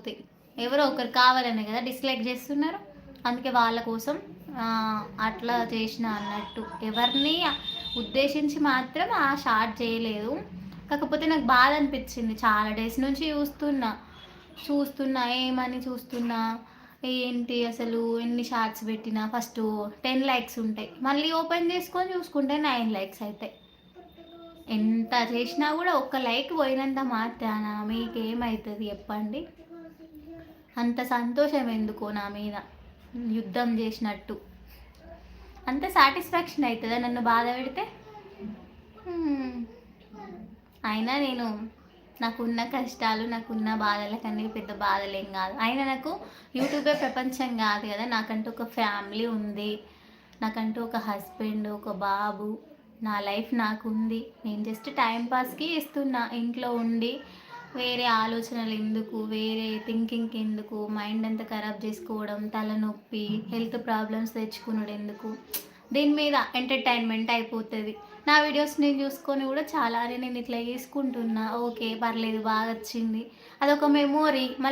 పోతాయి. ఎవరో ఒకరు కావాలనే కదా డిస్లైక్ చేస్తున్నారు. అందుకే వాళ్ళ కోసం అట్లా చేసిన అన్నట్టు. ఎవరిని ఉద్దేశించి మాత్రం ఆ షార్ట్ చేయలేదు. కాకపోతే నాకు బాధ అనిపించింది. చాలా డేస్ నుంచి చూస్తున్నా ఏమని చూస్తున్నా, ఏంటి అసలు ఎన్ని షార్ట్స్ పెట్టినా ఫస్ట్ 10 లైక్స్ ఉంటాయి, మళ్ళీ ఓపెన్ చేసుకొని చూసుకుంటే 9 లైక్స్ అవుతాయి. ఎంత చేసినా కూడా ఒక్క లైక్ పోయినంత మాత్రాన మీకేమవుతుంది చెప్పండి? అంత సంతోషం ఎందుకో నా మీద యుద్ధం చేసినట్టు. అంత సాటిస్ఫాక్షన్ అవుతుందా నన్ను బాధ పెడితే? అయినా నాకున్న కష్టాలు, నాకున్న బాధలకు అన్నీ పెద్ద బాధలేం కాదు. అయినా నాకు యూట్యూబే ప్రపంచం కాదు కదా. నాకంటూ ఒక ఫ్యామిలీ ఉంది, నాకంటూ ఒక హస్బెండ్, ఒక బాబు, నా లైఫ్ నాకు ఉంది. నేను జస్ట్ టైంపాస్కి ఇస్తున్నా. ఇంట్లో ఉండి వేరే ఆలోచనలు ఎందుకు, వేరే థింకింగ్కి ఎందుకు, మైండ్ అంతా ఖరాబ్ చేసుకోవడం, తలనొప్పి, హెల్త్ ప్రాబ్లమ్స్ తెచ్చుకున్నాడు ఎందుకు? దీని మీద ఎంటర్టైన్మెంట్ అయిపోతుంది. నా వీడియోస్ నేను చూసుకొని కూడా చాలా నేను ఇట్లా చేసుకుంటున్నా, ఓకే పర్లేదు బాగా వచ్చింది, అదొక మెమోరీ. మళ్ళీ